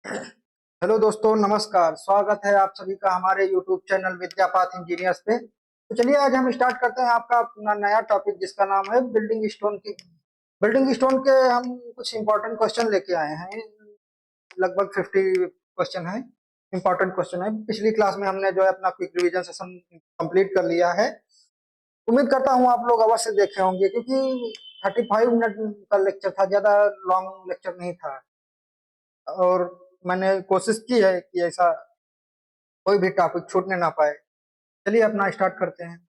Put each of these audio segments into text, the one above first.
Hello दोस्तों, नमस्कार। स्वागत है आप सभी का हमारे यूट्यूब चैनल विद्यापाथ इंजीनियर्स पे। तो चलिए आज हम स्टार्ट करते हैं आपका अपना नया टॉपिक जिसका नाम है बिल्डिंग स्टोन की। बिल्डिंग स्टोन के हम कुछ इंपॉर्टेंट क्वेश्चन लेके आए हैं। लगभग 50 क्वेश्चन है, इंपॉर्टेंट क्वेश्चन है। पिछली क्लास में हमने जो है अपना क्विक रिवीजन सेशन कंप्लीट कर लिया है। उम्मीद करता हूँ आप लोग अवश्य देखे होंगे, क्योंकि 35 मिनट का लेक्चर था, ज्यादा लॉन्ग लेक्चर नहीं था। और मैंने कोशिश की है कि ऐसा कोई भी टॉपिक छूटने ना पाए। चलिए अपना स्टार्ट करते हैं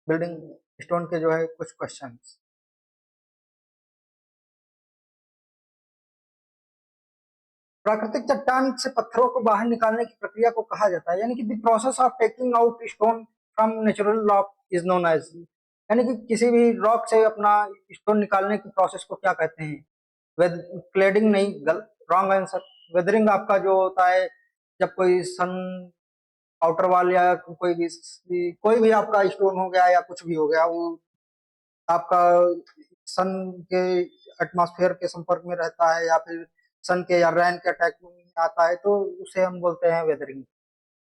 बिल्डिंग स्टोन के जो है कुछ क्वेश्चंस। प्राकृतिक चट्टान से पत्थरों को बाहर निकालने की प्रक्रिया को कहा जाता है, यानी कि the process of taking out stone from natural rock is known as, यानी कि किसी भी रॉक से अपना स्टोन निकालने की प्रोसेस को क्या कहते हैं? वेद क्लेडिंग नहीं, रॉन्ग आंसर। वेदरिंग आपका जो होता है जब कोई सन आउटर वाल या कोई भी आपका स्टोन हो गया या कुछ भी हो गया, वो आपका सन के एटमॉस्फेयर के संपर्क में रहता है या फिर सन के या रैन के अटैक में आता है, तो उसे हम बोलते हैं वेदरिंग।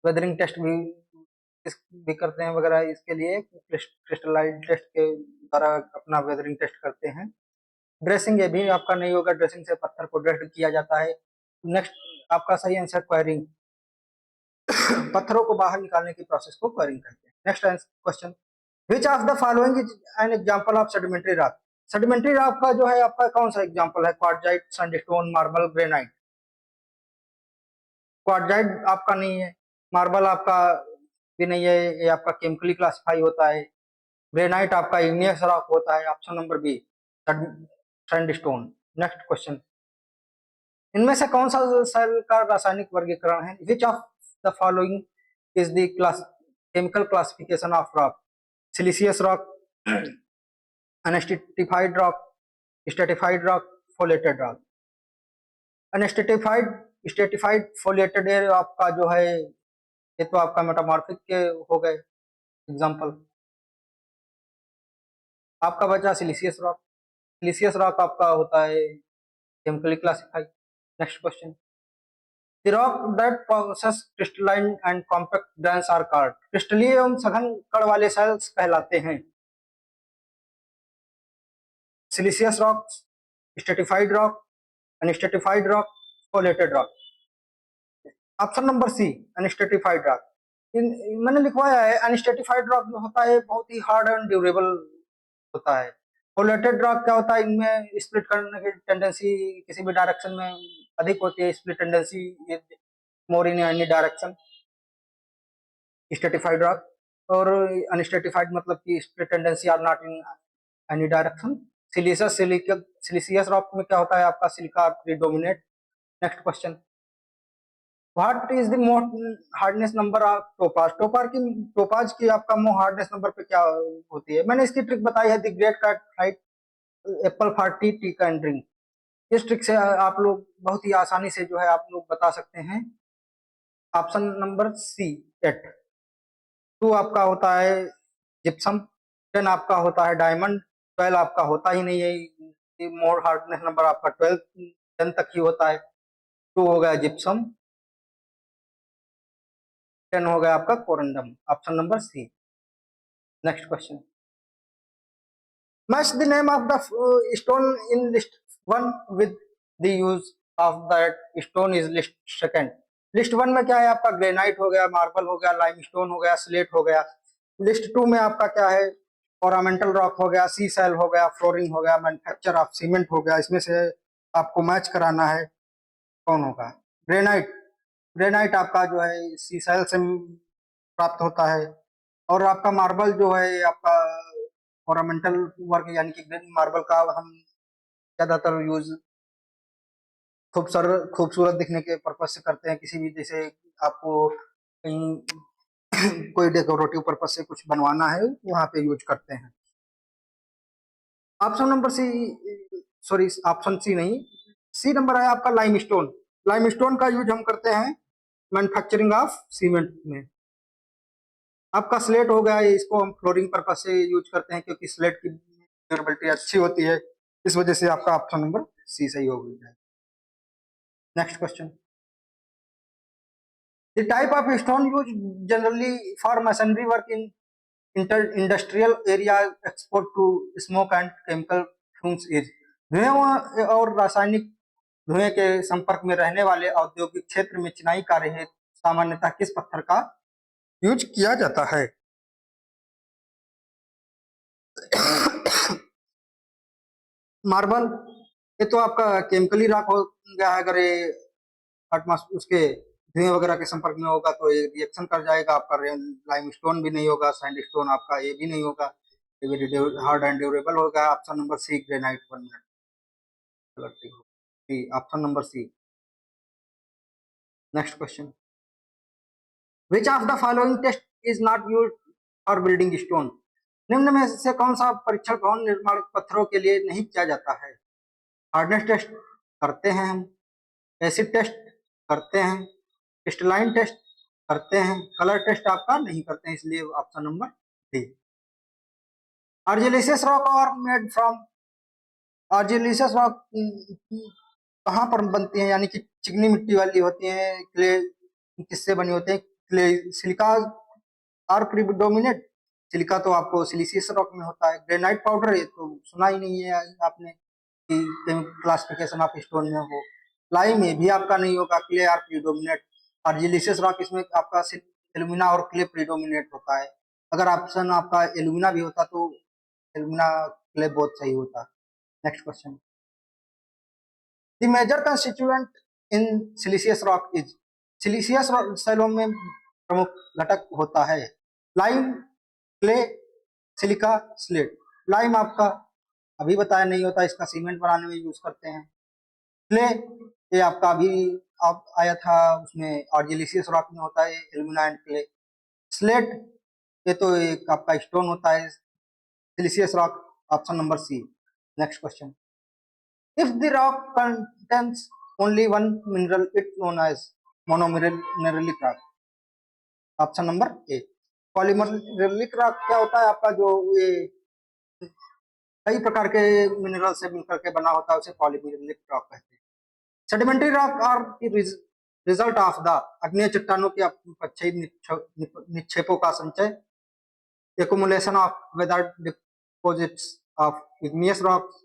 वेदरिंग टेस्ट भी करते हैं वगैरह, इसके लिए क्रिस्टलाइन टेस्ट के द्वारा अपना वेदरिंग टेस्ट करते हैं। ड्रेसिंग ये भी आपका नहीं होगा, ड्रेसिंग से पत्थर को ड्रेस्ड किया जाता है। नेक्स्ट आपका सही आंसर क्वायरिंग। पत्थरों को बाहर निकालने की प्रोसेस को क्वायरिंग कहते हैं। Next question, which of the following is an example of sedimentary rock? Sedimentary rock का जो है आपका कौन सा एग्जांपल है? Quartzite, sandstone, marble, granite. Quartzite आपका नहीं है, मार्बल आपका भी नहीं है, ये आपका केमिकली क्लासिफाई होता है। ग्रेनाइट आपका इग्नियस रॉक होता है। Option number B, sandstone. Next question, इनमें से कौन सा सेल का रासायनिक वर्गीकरण है? Which of the following is the class chemical classification of rock? Siliceous rock, unstratified rock, stratified rock, foliated rock. Unstratified stratified foliated आपका जो है, ये तो आपका मेटामॉर्फिक के हो गए एग्जांपल। आपका बचा सिलिशियस रॉक। सिलिशियस रॉक आपका होता है chemically classified. Next question, the rock that possess crystalline and compact grains are called? क्रिस्टलीय एवं सघन कण वाले सेल्स कहलाते हैं siliceous rock, stratified rock, unstratified rock, foliated rock. Option number C, unstratified rock. मैंने लिखवाया है अनस्ट्रेटिफाइड रॉक जो होता है बहुत ही हार्ड एंड ड्यूरेबल होता है। फोलेटेड रॉक क्या होता है, इनमें स्प्लिट करने की टेंडेंसी किसी भी डायरेक्शन में अधिक होती है, split tendency more in any direction. Stratified rock और अनस्ट्रेटिफाइड मतलब कि split tendency are not in any direction. Siliceous rock में क्या होता है आपका silica predominate. Next question, what is the most hardness number of topaz? Topaz की आपका मोस्ट हार्डनेस नंबर पे क्या होती है? मैंने इसकी ट्रिक बताई है, the great cat height apple for tea, tea can drink. इस ट्रिक से आप लोग बहुत ही आसानी से जो है आप लोग बता सकते हैं। ऑप्शन नंबर सी, 8। 2 आपका होता है जिप्सम, 10 आपका होता है डायमंड, 12 आपका होता ही नहीं है। मोर हार्डनेस नंबर आपका 12 10 तक ही होता है। 2 हो गया जिप्सम, 10 हो गया आपका corundum. Option number C. Next question, match the name of the stone in list 1 with the use of that stone is list second. List 1 में क्या है आपका? ग्रेनाइट हो गया, मार्बल हो गया, लाइमस्टोन हो गया, स्लेट हो गया। लिस्ट 2 में आपका क्या है? ओरामेंटल रॉक हो गया, सी सेल हो गया, फ्लोरिंग हो गया, मैन्युफैक्चर ऑफ सीमेंट हो गया। इसमें से आपको मैच कराना है कौन होगा? ग्रेनाइट। ग्रेनाइट आपका जो है सी सेल से प्राप्त होता है। और आपका मार्बल जो है आपका ओरामेंटल वर्क यानी कि ग्रीन मार्बल का हम ज्यादातर यूज खूबसूरत दिखने के पर्पज से करते हैं। किसी भी जैसे आपको कहीं कोई डेकोरेटिव पर्पज से कुछ बनवाना है वहां पे यूज करते हैं। Option number C, sorry option C नहीं, सी नंबर है आपका लाइमस्टोन। लाइमस्टोन का यूज हम करते हैं मैन्युफैक्चरिंग ऑफ सीमेंट में। आपका स्लेट हो गया, इसको हम फ्लोरिंग पर्पज से यूज करते हैं क्योंकि स्लेट की ड्यूरेबिलिटी अच्छी होती है। इस वजह से आपका ऑप्शन नंबर सी सही हो गया। Next question, The type of stone used generally for masonry work in industrial area export to smoke and chemical fumes is धुएं और रासायनिक धुएं के संपर्क में रहने वाले औद्योगिक क्षेत्र में चिनाई कार्य हेतु सामान्यतः किस पत्थर का यूज किया जाता है? मार्बल, ये तो आपका केमिकली रॉक हो गया है। अगर ये उसके धुएं वगैरह के संपर्क में होगा तो ये रिएक्शन कर जाएगा। आपका लाइम स्टोन भी नहीं होगा, सैंड स्टोन आपका ये भी नहीं होगा, ये हार्ड एंड ड्यूरेबल होगा। Option number C granite. 1 minute, C, option number C. Next question, which of the following test is not use for building stone? निम्न में से कौन सा परीक्षण भवन निर्माण पत्थरों के लिए नहीं किया जाता है? हार्डनेस टेस्ट करते हैं हम, एसिड टेस्ट करते हैं, क्रिस्टलाइन टेस्ट करते हैं, कलर टेस्ट आपका नहीं करते हैं, इसलिए option number D. Argillaceous rock are made from, argillaceous rock कहाँ पर बनती है? यानी कि चिकनी मिट्टी वाली होती है, क्ले किससे बनी होती है? Clay, silica are predominate. Silica तो आपको सिलिशियस रॉक में होता है। ग्रेनाइट पाउडर ये तो सुना ही नहीं है आपने कि क्लासिफिकेशन ऑफ स्टोन में हो। लाइम में भी आपका नहीं होगा, clay are predominate. Argillaceous rock इसमें आपका एलुमिना और क्ले प्रीडोमिनेट होता है। अगर ऑप्शन आपका एलुमिना भी होता तो एलुमिना क्ले बहुत सही होता। Next question, the major constituent in siliceous rock is, siliceous शैलों में प्रमुख घटक होता है lime, clay, silica, slate. Lime आपका अभी बताया नहीं होता, इसका सीमेंट बनाने में यूज करते हैं। क्ले ये आपका अभी आप आया था उसमें आर्जिलेसियस रॉक में होता है, एल्यूमिना एंड क्ले। स्लेट ये तो एक आपका स्टोन होता है, siliceous rock, option number C. Next question, if the rock contains only one mineral it known as monomineralic rock, option number A. Polymineralic rock क्या होता है? आपका जो ये कई प्रकार के मिनरल से मिलकर के बना होता है, उसे पॉलीमिनरलिक रॉक कहते हैं। सेडिमेंट्री रॉक और रिजल्ट ऑफ द, अग्नेय चट्टानों के अपक्षयी निक्षेपों का संचय, accumulation of weathered deposits of igneous rocks,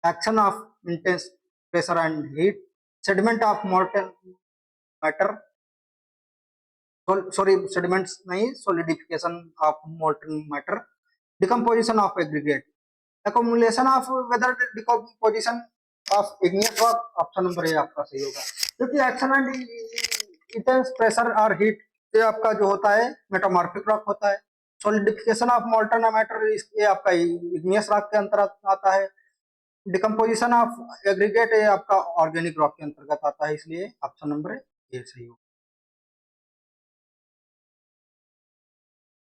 action of intense pressure and heat, sediment of molten matter, sorry sediments नहीं, solidification of molten matter, decomposition of aggregate, accumulation of weathered decomposition of igneous rock, option number ए आपका सही होगा। क्योंकि action and intense pressure और heat ये आपका जो होता है मेटामॉर्फिक रॉक होता है। सॉलिडिफिकेशन ऑफ मोल्टन मैटर ये आपका इग्नियस रॉक के अंतर्गत आता है। डिकम्पोजिशन ऑफ एग्रीगेट ये आपका ऑर्गेनिक रॉक के अंतर्गत आता है, इसलिए ऑप्शन नंबर ए सही होगा।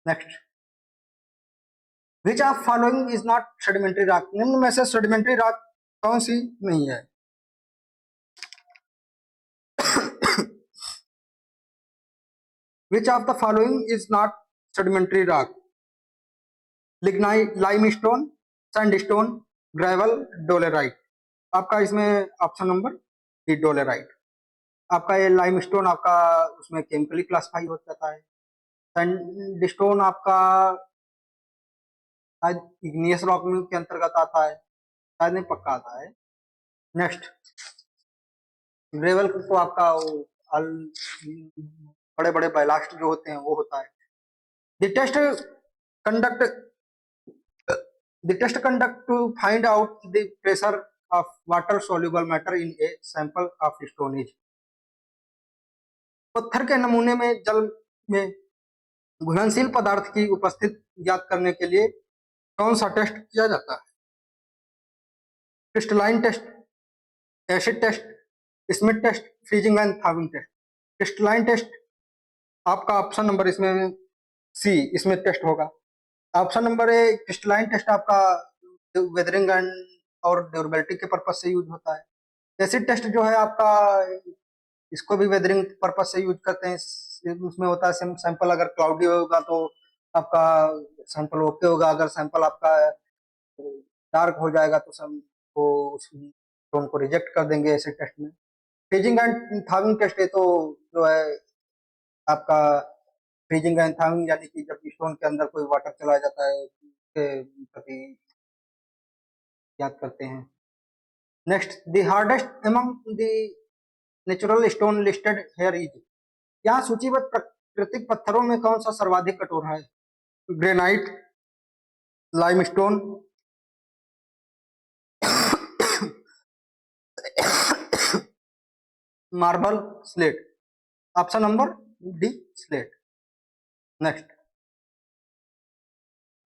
Next, which of following is not sedimentary rock? निम्न में से सेडिमेंट्री रॉक कौन सी नहीं है? Which of the following is not sedimentary rock? Lignite, limestone, sandstone, gravel, डोलेराइट। आपका इसमें ऑप्शन नंबर डी डोलेराइट। आपका ये लाइमस्टोन आपका उसमें केमिकली क्लासिफाई हो जाता है। सैंडस्टोन आपका शायद इग्नियस रॉक के अंतर्गत आता है, शायद नहीं पक्का आता है। नेक्स्ट, ग्रेवल तो आपका बड़े बड़े बैलास्ट जो होते हैं वो होता है। The test conduct the test conduct to find out the pressure of water soluble matter in a sample of stone is, पत्थर के नमूने में जल में घुलनशील पदार्थ की उपस्थिति ज्ञात करने के लिए कौन सा टेस्ट किया जाता है? Crystalline test, acid test, Smith test, freezing and thawing test. Crystalline test आपका ऑप्शन नंबर इसमें सी स्मिथ टेस्ट होगा। Option number A crystalline test आपका वेदरिंग एंड और ड्यूरेबिलिटी के पर्पज से यूज होता है। एसिड टेस्ट जो है आपका इसको भी वेदरिंग पर्पज से यूज करते हैं। उसमें होता है सैंपल अगर क्लाउडी होगा तो आपका सैंपल ओके होगा, अगर सैंपल आपका डार्क हो जाएगा तो वो स्टोन को रिजेक्ट कर देंगे एसिड टेस्ट में। फ्रीजिंग एंड थॉविंग टेस्ट ये तो जो है आपका फ्रीजिंग एंड थाउइंग, यानी कि जब स्टोन के अंदर कोई वाटर चला जाता है उसके प्रति याद करते हैं। Next, the hardest among the natural stone listed here is, यहाँ सूचीबद्ध प्राकृतिक पत्थरों में कौन सा सर्वाधिक कठोर है? Granite, limestone, marble, slate. Option number D, slate. Next,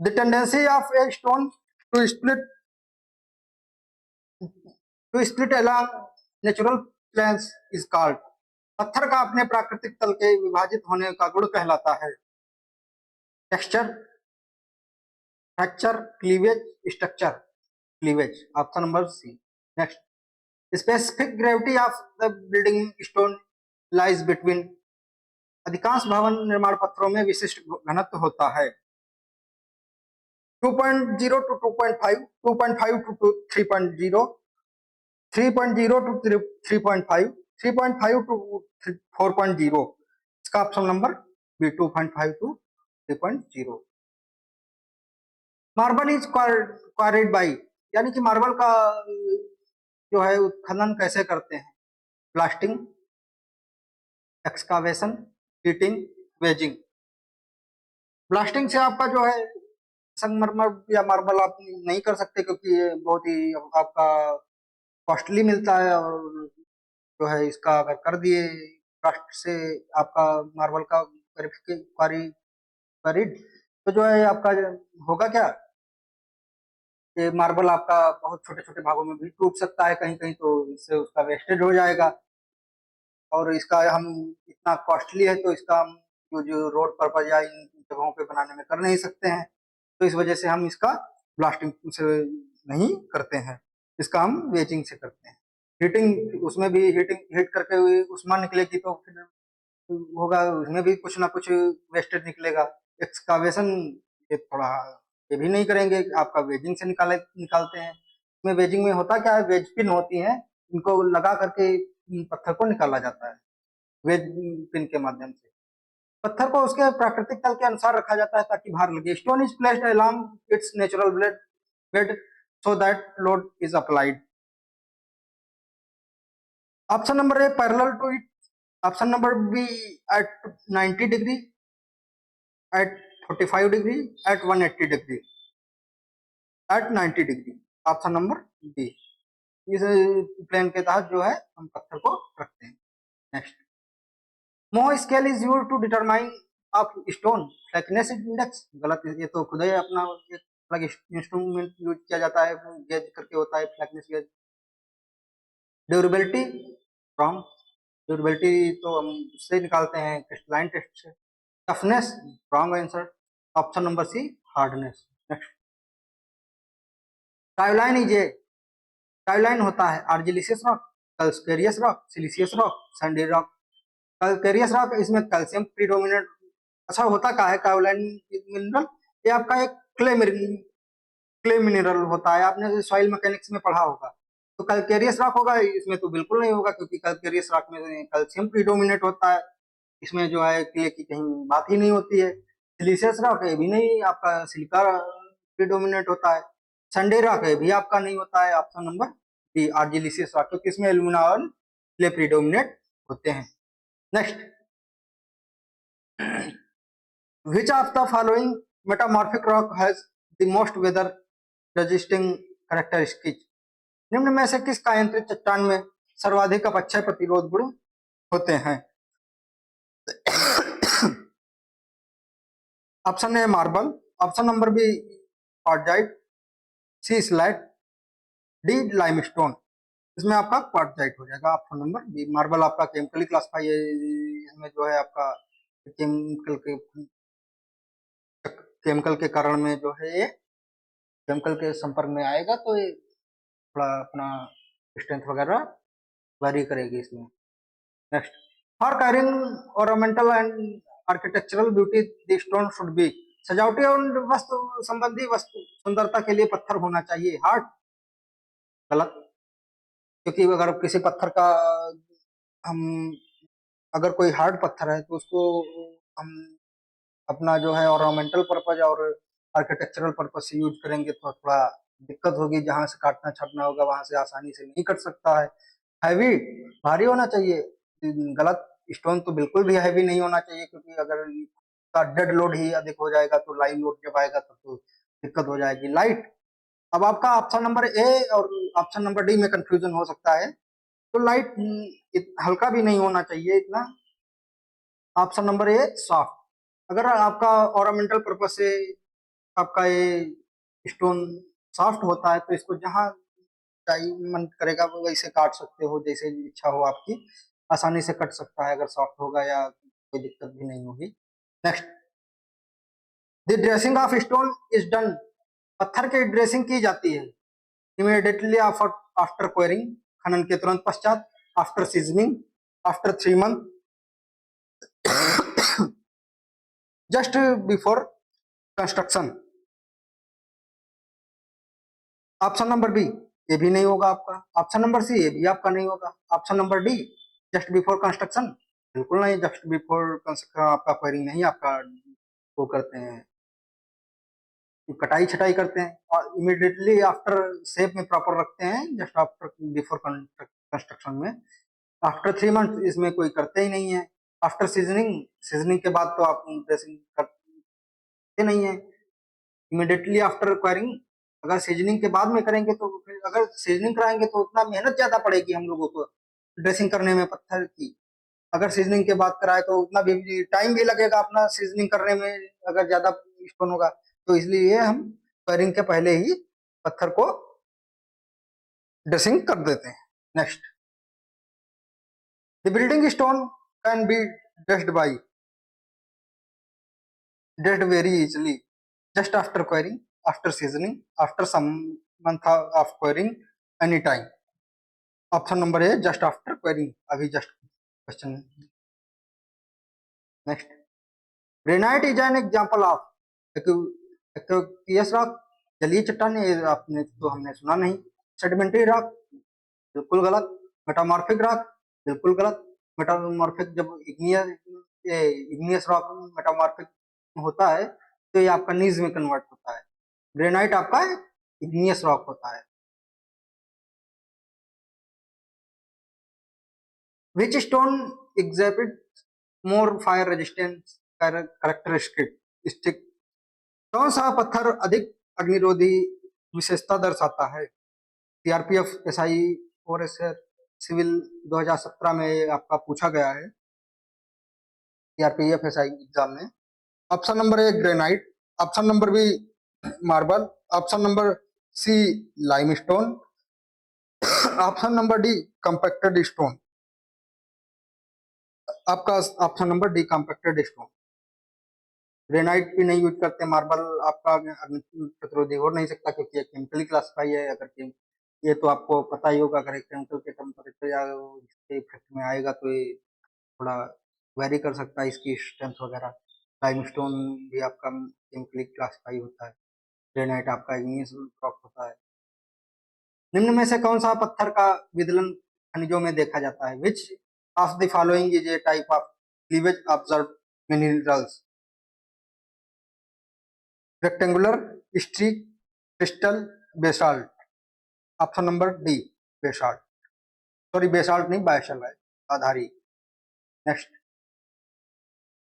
the tendency of a stone to split along natural planes is called, पत्थर का अपने प्राकृतिक तल के विभाजित होने का गुण कहलाता है? Texture, fracture, cleavage, structure. Cleavage, option number C. Next, specific gravity of the building stone lies between, अधिकांश भवन निर्माण पत्थरों में विशिष्ट घनत्व होता है 2.0 टू 2.5, 2.5 टू 3.0, 3.0 टू 3.5, 3.5 टू 4.0। इसका option number B, 2.5 to 3.0। Marble is quarried by, यानी कि मार्बल का जो है उत्खनन कैसे करते हैं? Blasting, excavation, heating, waging. Blasting से आपका जो है संगमरमर या मार्बल आप नहीं कर सकते, क्योंकि ये बहुत ही आपका कॉस्टली मिलता है, और जो है इसका अगर कर दिए ब्लास्ट से आपका मार्बल का क्वारिड, तो जो है आपका होगा क्या, ये मार्बल आपका बहुत छोटे छोटे भागों में भी टूट सकता है कहीं कहीं, तो इससे उसका वेस्टेज हो जाएगा। और इसका हम इतना कॉस्टली है, तो इसका हम जो रोड पर्पज या इन जगहों पे बनाने में कर नहीं सकते हैं, तो इस वजह से हम इसका ब्लास्टिंग से नहीं करते हैं, इसका हम वेजिंग से करते हैं। हीटिंग, उसमें भी हीट करके उष्मा निकलेगी, तो फिर होगा उसमें भी कुछ ना कुछ वेस्टेज निकलेगा। एक्सकावेशन, ये थोड़ा ये भी नहीं करेंगे, आपका वेजिंग से निकालते हैं। इसमें वेजिंग में होता क्या है, वेज पिन होती है, इनको लगा करके पत्थर को निकाला जाता है वेज पिन के माध्यम से। पत्थर को उसके प्राकृतिक तल के अनुसार रखा जाता है ताकि भार लगे। Stone is placed along its natural bed so that load is applied. Option number A, parallel to it. Option number B, at 90 degree, at 45 degree, at 180 degree, at 90 degree. Option number B, इस plane के तहत जो है हम पत्थर को रखते हैं। Next, Mohs scale is used to determine of stone flakiness index. गलत, ये तो खुद ही अपना एक अलग इंस्ट्रूमेंट यूज किया जाता है, गेज करके होता है flakiness gauge. Durability, wrong, durability तो हम उससे निकालते हैं क्रिस्टलाइन टेस्ट से। Toughness, wrong answer, option number C, hardness. Next, टाइलाइन इज ए, टाइलाइन होता है argillaceous rock, calcareous rock, siliceous rock, sandy rock. Calcareous rock, इसमें कैल्शियम प्रीडोमिनेंट। अच्छा, होता क्या है कायोलाइन मिनरल, ये आपका एक क्ले मिनरल होता है, आपने सॉइल मैकेनिक्स में पढ़ा होगा। तो कैल्केरियस रॉक होगा, इसमें तो बिल्कुल नहीं होगा, क्योंकि कैल्केरियस रॉक में कैल्शियम प्रीडोमिनेट होता है, इसमें जो है क्ले की कहीं बात ही नहीं होती है। सिलिशियस रॉक है भी नहीं, आपका सिलिका प्रीडोमिनेट होता है। संडे रॉक है भी आपका नहीं होता है, ऑप्शन नंबर बी, आर्जिलिसियस रॉक, क्योंकि इसमें एल्यूमिना और क्ले प्रीडोमिनेट होते हैं। Next, which of the following metamorphic rock has the most weather resisting characteristics? निम्न में से किस कायांतरित चट्टान में सर्वाधिक अपक्षय प्रतिरोध गुण होते हैं? Option A, marble, option number B, quartzite, C, slate, D, limestone. इसमें आपका क्वार्टजाइट हो जाएगा, ऑप्शन नंबर बी। मार्बल आपका केमिकली क्लासिफाई है, इसमें जो है आपका केमिकल के कारण में जो है ये केमिकल के संपर्क में आएगा, तो ये थोड़ा अपना स्ट्रेंथ वगैरह वेरी करेगी इसमें। Next, for carrying ornamental and architectural beauty the stone should be, सजावटी और वस्तु संबंधी वस्तु सुंदरता के लिए पत्थर होना चाहिए हार्ड। गलत, क्योंकि अगर किसी पत्थर का हम अगर कोई हार्ड पत्थर है तो उसको हम अपना जो है ऑर्नामेंटल पर्पज और आर्किटेक्चरल पर्पज से यूज करेंगे तो थोड़ा दिक्कत होगी, जहां से काटना छाटना होगा वहां से आसानी से नहीं कट सकता है। हैवी, भारी होना चाहिए। गलत, स्टोन तो बिल्कुल भी हैवी नहीं होना चाहिए, क्योंकि अगर का डेड लोड ही अधिक हो जाएगा तो लाइव लोड जब आएगा तब तो दिक्कत हो जाएगी। लाइट, अब आपका ऑप्शन नंबर ए और ऑप्शन नंबर डी में कंफ्यूजन हो सकता है। तो लाइट हल्का भी नहीं होना चाहिए इतना। ऑप्शन नंबर ए सॉफ्ट। अगर आपका ऑर्नामेंटल पर्पज से आपका ये स्टोन सॉफ्ट होता है तो इसको जहां चाहिए मन करेगा वो वैसे काट सकते हो, जैसे इच्छा हो आपकी, आसानी से कट सकता है अगर सॉफ्ट होगा, या कोई दिक्कत भी नहीं होगी। Next, the dressing of stone is done. पत्थर की ड्रेसिंग की जाती है इमीडिएटली आफ्टर आफ्टर क्वेरिंग, खनन के तुरंत पश्चात, after seasoning, after 3 month, just before construction. Option number B, ये भी नहीं होगा आपका। ऑप्शन नंबर सी, ये भी आपका नहीं होगा। Option number D, just before construction, बिल्कुल नहीं। जस्ट बिफोर कंस्ट्रक्शन आपका क्वेरिंग नहीं, आपका वो करते हैं, कटाई छटाई करते हैं। और इमीडिएटली आफ्टर शेप में प्रॉपर रखते हैं, जस्ट आफ्टर बिफोर कंस्ट्रक्शन में। आफ्टर 3 मंथ इसमें कोई करते ही नहीं है। आफ्टर सीजनिंग, सीजनिंग के बाद तो आप ड्रेसिंग करते नहीं है। इमीडिएटली आफ्टर क्वायरिंग, अगर सीजनिंग के बाद में करेंगे तो फिर अगर सीजनिंग कराएंगे तो उतना मेहनत ज्यादा पड़ेगी हम लोगों को ड्रेसिंग करने में पत्थर की। अगर सीजनिंग के बाद कराए तो उतना भी टाइम भी लगेगा अपना सीजनिंग करने में, अगर ज्यादा स्टोन होगा। तो इसलिए हम क्वायरिंग के पहले ही पत्थर को ड्रेसिंग कर देते हैं। Next, the building stone can be dressed very easily just after querying, after seasoning, after some month of querying, anytime. Option number A, just after querying. अभी just question. Next, granite is an example of aqueous rock, जलीय चट्टान। ये आपने तो हमने सुना नहीं। Sedimentary rock, बिल्कुल गलत। मेटामॉर्फिक रॉक, बिल्कुल गलत। मेटामॉर्फिक जब इग्नियस रॉक मेटामॉर्फिक होता है तो ये आपका नीज में कन्वर्ट होता है। ग्रेनाइट आपका इग्नियस रॉक होता है। विच स्टोन एग्जिबिट मोर फायर रेजिस्टेंस कैरेक्टरिस्टिक। कौन सा पत्थर अधिक अग्निरोधी विशेषता दर्शाता है। सीआरपीएफ, एसआई और सिविल 2017 में आपका पूछा गया है सीआरपीएफ एसआई एग्जाम में। Option number A granite, option number B marble, option number C limestone, option number D compacted stone. आपका option number D compacted stone. Granite भी नहीं यूज करते, मार्बल आपका अग्नि प्रतिरोधी हो नहीं सकता क्योंकि ये केमिकली क्लासिफाई है। अगर ये तो आपको पता ही होगा, अगर केमिकल के टेम्परेचर या इसके इफेक्ट में आएगा तो ये थोड़ा वेरी कर सकता है इसकी स्ट्रेंथ वगैरह। लाइमस्टोन भी आपका केमिकली क्लासिफाई होता है। ग्रेनाइट आपका इग्नियस रॉक होता है। निम्न में से कौन सा पत्थर का विदलन खनिजों में देखा जाता है। Which of the following is a type of cleavage observe minerals. Rectangular, streak, crystal, basalt. Option number D basalt, sorry basalt नहीं बायसल है, आधारी। Next,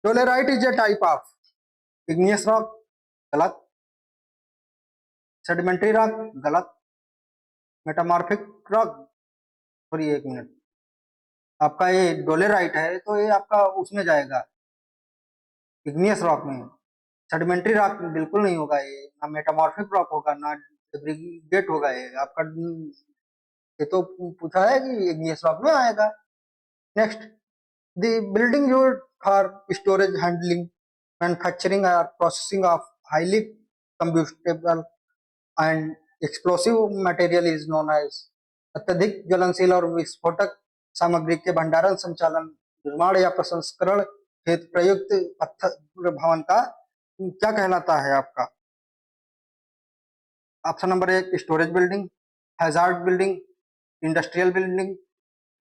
dolerite is a type of igneous rock, गलत। सेडिमेंट्री रॉक, गलत। Metamorphic rock, sorry एक minute, आपका ये dolerite है तो ये आपका उसमें जाएगा इग्नियस रॉक में। सेडिमेंट्री रॉक बिल्कुल नहीं होगा ये, ना मेटामॉर्फिक रॉक होगा ना एग्रीगेट होगा ये आपका। ये तो पूछा है कि इग्नियस रॉक में आएगा। Next, the building used for storage, handling, manufacturing और processing of highly combustible and explosive material is known as. अत्यधिक ज्वलनशील और विस्फोटक सामग्री के भंडारण, संचालन, निर्माण या प्रसंस्करण हेतु प्रयुक्त पत्थर भवन का क्या कहलाता है आपका। ऑप्शन नंबर एक storage building, hazard building, industrial building,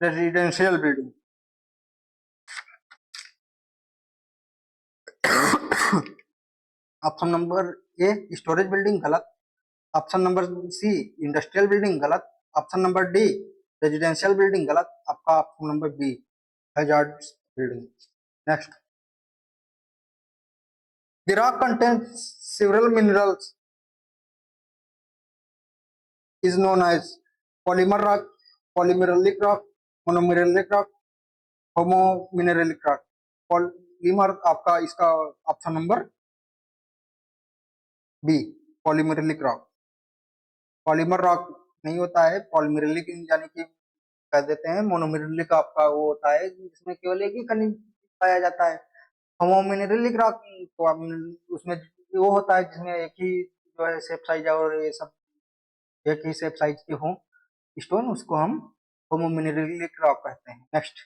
residential building. Option number A storage building गलत। Option number C industrial building गलत। Option number D residential building गलत। आपका option number B hazard building. Next, the rock contains several minerals is known as polymer rock, polymineralic rock, monomineralic rock, homomineralic rock। Polymer आपका इसका option number B polymineralic rock. Polymer rock नहीं होता है, पॉलीमिरलिक यानी कि कह देते हैं। मोनोमिरलिक आपका वो होता है जिसमें केवल एक ही खनिज पाया जाता है। होमोमिनरलिक रॉक तो उसमें वो होता है जिसमें एक ही जो है शेप साइज और ये सब एक ही शेप साइज के हों स्टोन, उसको हम होमोमिनरलिक रॉक कहते हैं। Next,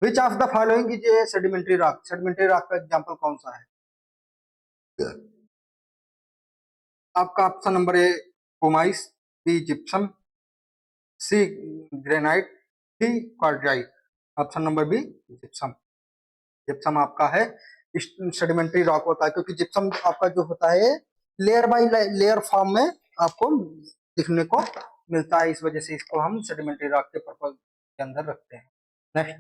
which of the following is a sedimentary rock. Sedimentary rock का एग्जांपल कौन सा है? आपका option number A pumice, B gypsum, C granite, D quartzite. Option number B gypsum. Gypsum आपका है सेडिमेंट्री रॉक होता है, क्योंकि जिप्सम आपका जो होता है लेयर बाय लेयर फॉर्म में आपको दिखने को मिलता है, इस वजह से इसको हम सेडिमेंट्री रॉक के पर्पज के अंदर रखते हैं। Next,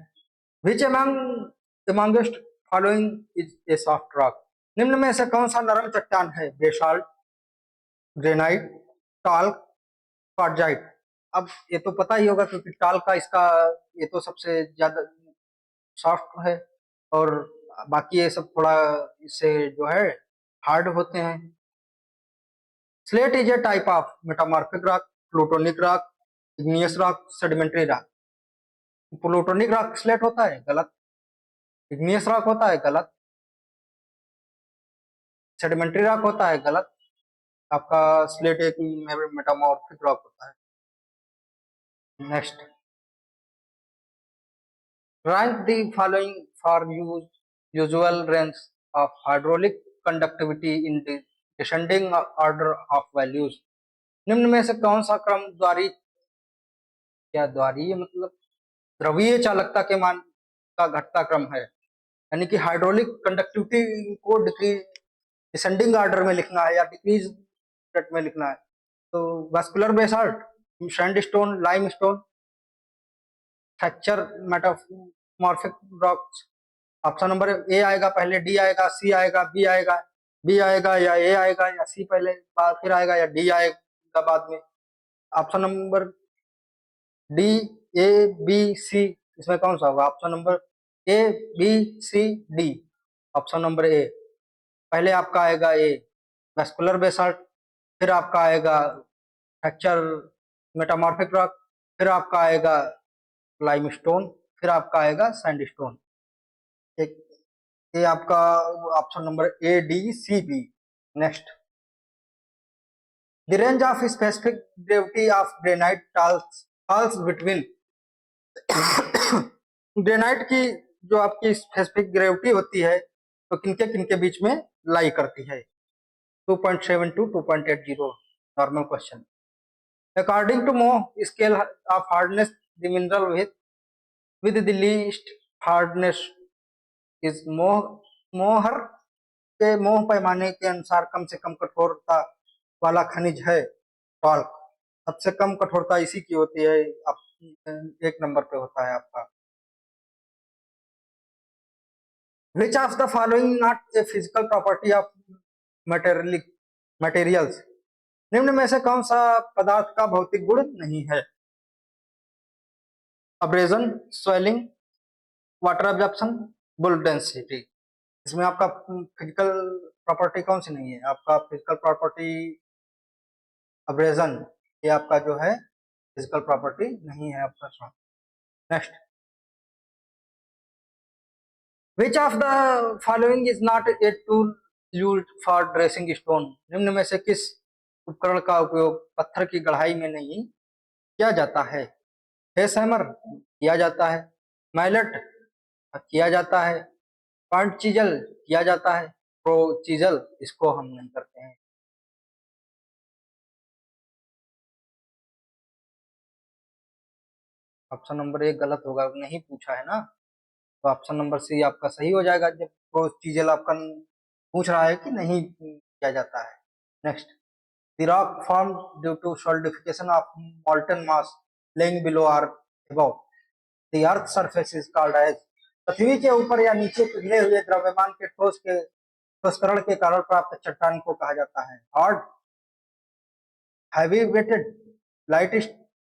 which amongst following is A soft rock. निम्न में से कौन सा नरम चट्टान है? Basalt, granite, talc, quartzite. अब ये तो पता ही होगा क्योंकि टाल्क का इसका ये तो सबसे ज्यादा सॉफ्ट है और बाकी ये सब थोड़ा इससे जो है हार्ड होते हैं। Slate is a type of metamorphic rock, plutonic rock, igneous rock, sedimentary rock. Plutonic rock slate होता है, गलत। इग्नियस रॉक होता है, गलत। सेडिमेंट्री रॉक होता है, गलत। आपका स्लेट एक मेटामॉर्फिक रॉक होता है। Next, rank the following for usual ranks of hydraulic conductivity in the descending order of values। निम्न में से कौन सा क्रम द्वारी क्या द्वारीय मतलब द्रवीय चालकता के मान का घटता क्रम है? यानी कि हाइड्रोलिक कंडक्टिविटी को डिसेंडिंग ऑर्डर में लिखना है या डिक्रीज रेट में लिखना है। तो vascular basalt, sandstone, limestone, fracture metamorphic rocks. Option number ए आएगा पहले, डी आएगा, सी आएगा, बी आएगा, बी आएगा या ए आएगा या सी पहले फिर आएगा या डी आएगा बाद में। Option number D, A, B, C, इसमें कौन सा होगा? Option number A, B, C, D. Option number A पहले आपका आएगा ए वेस्कुलर बेसाल्ट, फिर आपका आएगा फ्रैक्चर मेटामॉर्फिक रॉक, फिर आपका आएगा लाइमस्टोन, फिर आपका आएगा सैंडस्टोन। एक ये आपका option number A, D, C, B. Next, the range of specific gravity of granite falls between. Granite की जो आपकी स्पेसिफिक ग्रेविटी होती है तो किनके किनके बीच में लाई करती है? 2.7 to 2.80। Normal question. According to Mohs scale of hardness the mineral with the least hardness is मोहर के मोह पैमाने के अनुसार कम से कम कठोरता वाला खनिज है टॉल्क। सबसे कम कठोरता इसी की होती है, एक नंबर पे होता है आपका। विच of the following not a physical property of materials. निम्न में से कौन सा पदार्थ का भौतिक गुण नहीं है? Abrasion, swelling, water absorption, bull density. इसमें आपका फिजिकल प्रॉपर्टी कौन सी नहीं है? आपका फिजिकल प्रॉपर्टी अब्रेजन, ये आपका जो है फिजिकल प्रॉपर्टी नहीं है आपका। Next, which of the following is not a tool used for dressing stone. निम्न में से किस उपकरण का उपयोग पत्थर की गढ़ाई में नहीं किया जाता है? फेस हैमर किया जाता है, मैलेट किया जाता है, पॉइंट चीजल किया जाता है, प्रो चीजल इसको हम नहीं करते हैं। ऑप्शन नंबर एक गलत होगा, नहीं पूछा है ना, तो ऑप्शन नंबर सी आपका सही हो जाएगा। जब प्रो चीजल आपका पूछ रहा है कि नहीं किया जाता है। Next, the rock form due to solidification of molten mass laying below or above the earth surface is called as. पृथ्वी के ऊपर या नीचे पिघले हुए द्रव्यमान के ठोसकरण के कारण प्राप्त चट्टान को कहा जाता है hard, heavy weighted, light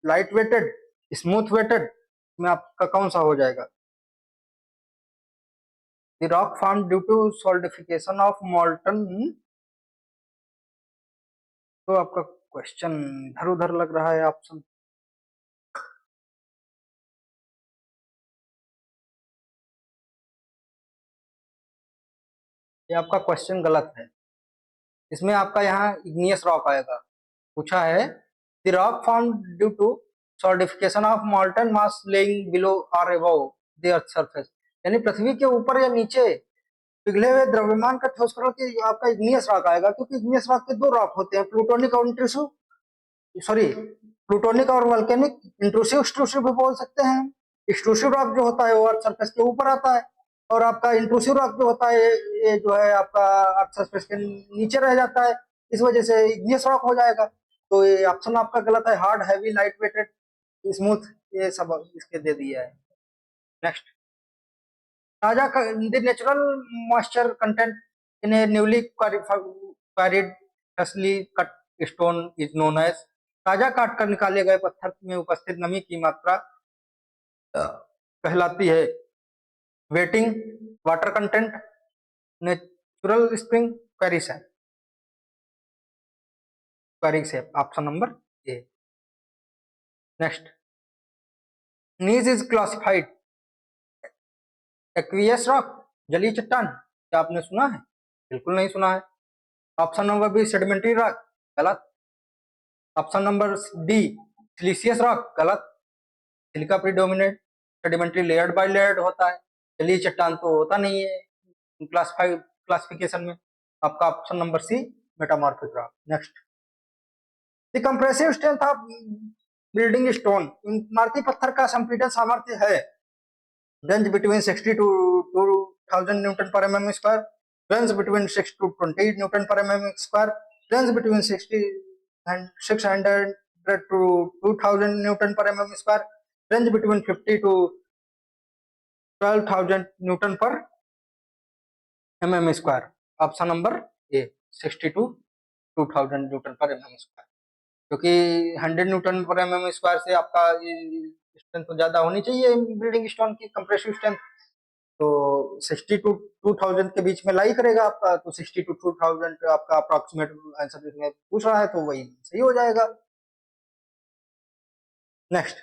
light weighted, smooth weighted में आपका कौन सा हो जाएगा? The rock form due to solidification of molten, तो आपका क्वेश्चन इधर उधर लग रहा है ऑप्शन। ये आपका क्वेश्चन गलत है। इसमें आपका यहाँ इग्नियस रॉक आएगा। पूछा है the rock form due to solidification of molten mass laying below और अबव द अर्थ सरफेस, यानी पृथ्वी के ऊपर या नीचे पिघले हुए द्रव्यमान का ठोसकरण की आपका इग्नियस रॉक आएगा, क्योंकि इग्नियस रॉक के दो रॉक होते हैं, प्लूटोनिक और इंट्रूसिव, सॉरी प्लूटोनिक और वल्केनिक। इंट्रूसिव एक्सट्रूसिव भी बोल सकते हैं। एक्सट्रूसिव रॉक जो होता है वो अर्थ सरफेस के ऊपर आता है, और आपका इंट्रूसिव रॉक जो होता है ये जो है आपका अर्थ सरफेस के नीचे रह जाता है, इस वजह से इग्नियस रॉक हो जाएगा। तो ये ऑप्शन आपका गलत है, hard, heavy, light weighted, smooth, ये सब इसके दे दिया है। नेक्स्ट, ताजा the natural moisture content in a newly quarried freshly cut stone is known as. ताजा काट कर निकाले गए पत्थर में उपस्थित नमी की मात्रा कहलाती है waiting, water content, natural spring, query shape, option number A. Next, knees is classified aqueous rock, जलीय चट्टान, क्या आपने सुना है? बिल्कुल नहीं सुना है। Option number B sedimentary rock, गलत। Option number D siliceous rock, गलत। Silica predominant, sedimentary layered by layered होता है, जलीय चट्टान तो होता नहीं है क्लासिफिकेशन में। आपका option number C metamorphic rock. Next, the compressive strength of building stone, इमारती पत्थर का संपीड़न सामर्थ्य है range between 60 to 2000 newton per mm square, range between 6 to 20 newton per mm square, range between 60 and 600 to 2000 newton per mm square, range between 50 to 12,000 newton per mm square. Option number A 60 to 2000 newton per mm square, क्योंकि 100 Newton per mm square से आपका strength तो ज्यादा होनी चाहिए building stone की compressive strength, तो 60 to 2000 के बीच में लाई करेगा आपका, तो 60 to 2000 आपका अप्रोक्सीमेट आंसर इसमें पूछ रहा है, तो वही सही हो जाएगा। Next,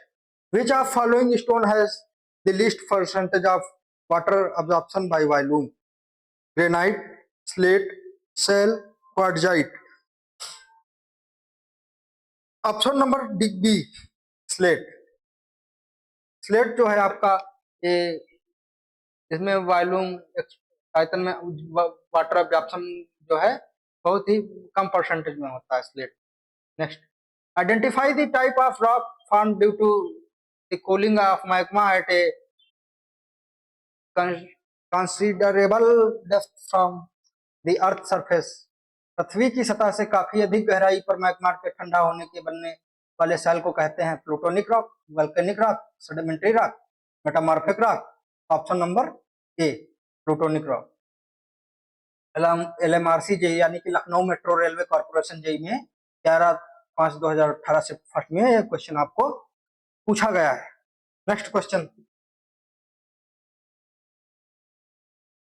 which of following stone has the least percentage of water absorption by volume? Granite, slate, shale, quartzite. Option number D B slate. Slate जो है आपका ये इसमें वॉल्यूम आयतन में वाटर एब्जॉर्प्शन जो है बहुत ही कम परसेंटेज में होता है slate. Next, identify the type of rock form due to the cooling of magma at a considerable depth from the earth surface. पृथ्वी की सतह से काफी अधिक गहराई पर मैग्मा के ठंडा होने के बनने वाले सेल को कहते हैं plutonic rock, volcanic rock, sedimentary rock, metamorphic rock. Option number A plutonic rock. LMRC JE यानी कि Lucknow metro railway corporation JE में 11/5/2018 से फर्स्ट में यह क्वेश्चन आपको पूछा गया है। Next question,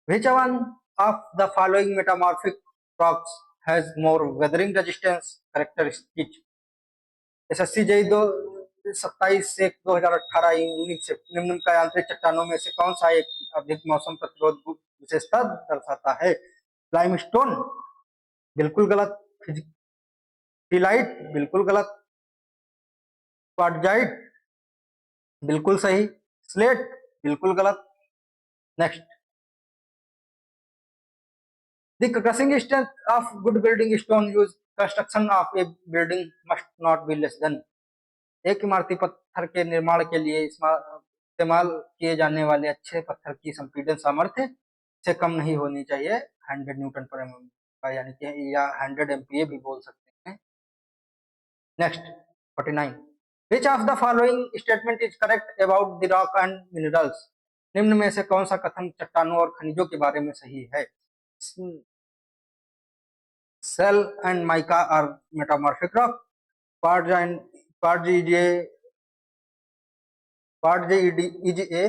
which one of the following metamorphic rocks has more weathering resistance characteristic? SSC JE 27 से 2018-19 से निम्न का यांत्रिक चट्टानों में से कौन सा एक अधिक मौसम प्रतिरोध विशेषता दर्शाता है? लाइमस्टोन, बिल्कुल गलत। फिलाइट, बिल्कुल गलत। क्वार्टजाइट, बिल्कुल सही। स्लेट, बिल्कुल गलत। Next, the crushing strength of good building stone use construction of A building must not be less than. एक इमारती पत्थर के निर्माण के लिए इस्तेमाल किए जाने वाले अच्छे पत्थर की संपीड़न सामर्थ्य से कम नहीं होनी चाहिए 100 न्यूटन पर mm का, यानी कि या 100 MPa भी बोल सकते हैं। Next 49, which of the following statement is correct about the rock and minerals? निम्न में से कौन सा कथन चट्टानों और खनिजों के बारे में सही है? Shale and mica are metamorphic rock, quartz and quartz is a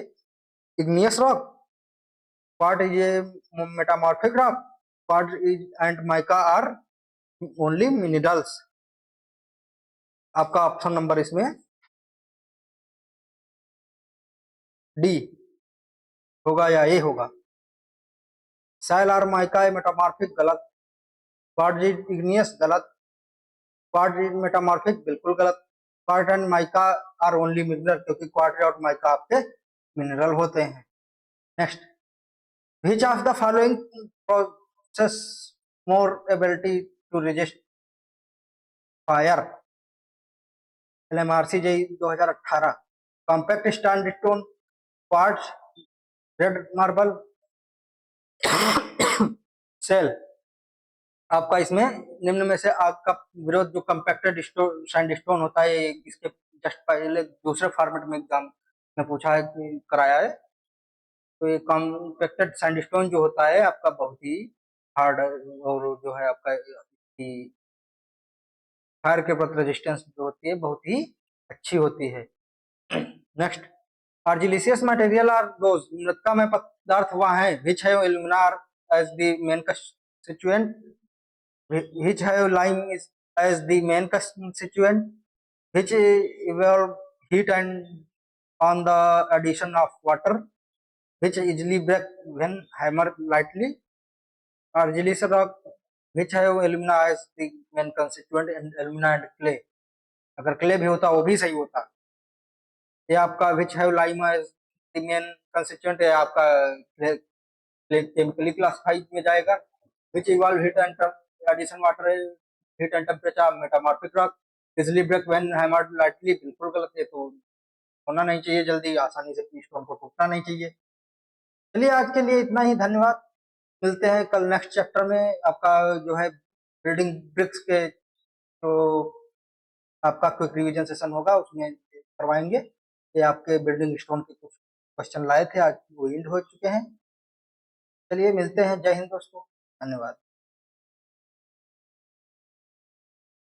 igneous rock, quartz is a metamorphic rock, quartz is and mica are only minerals। आपका ऑप्शन नंबर इसमें डी होगा या ए होगा। सेल और माइका मेटामॉर्फिक गलत, quartz is igneous गलत, quartz is metamorphic बिल्कुल गलत, quartz and mica are only mineral, क्योंकि क्वार्ट्ज और माइका आपके मिनरल होते हैं। Next, which of the following possess more ability to resist fire? LMRC JEE 2018, compact sandstone, quartz, red marble, shale. आपका इसमें निम्न में से आपका विरोध जो कॉम्पैक्टेड सैंडस्टोन होता है, इसके जस्ट पहले दूसरे फॉर्मेट में एग्जाम में पूछा है, कराया है। तो ये कॉम्पैक्टेड सैंडस्टोन जो होता है आपका बहुत ही हार्ड, और जो है आपका फायर के प्रति रेजिस्टेंस जो होती है बहुत ही अच्छी होती है। Next, argillaceous material are those, मृत्तिका में पदार्थ वह है विच है alumina as the main constituent, which have lime is as the main constituent, which evolve heat and on the addition of water, which easily break when hammered lightly, argillaceous rock which have alumina as the main constituent and alumina and clay, अगर clay भी होता वो भी सही होता। ये आपका which have lime as the main constituent है आपका केमिकली क्लासिफाइड में जाएगा। which evolve heat and addition water है heat and temperature metamorphic rock, easily break when hammered lightly बिल्कुल गलत है, तो होना नहीं चाहिए जल्दी, आसानी से स्टोन को टूटना नहीं चाहिए। चलिए आज के लिए इतना ही, धन्यवाद। मिलते हैं कल नेक्स्ट चैप्टर में। आपका जो है बिल्डिंग ब्रिक्स के जो आपका क्विक रिवीजन सेशन होगा उसमें करवाएंगे। ये आपके बिल्डिंग स्टोन के कुछ क्वेश्चन लाए थे, आज वो एंड हो चुके हैं। चलिए मिलते हैं, जय हिंद दोस्तों, धन्यवाद।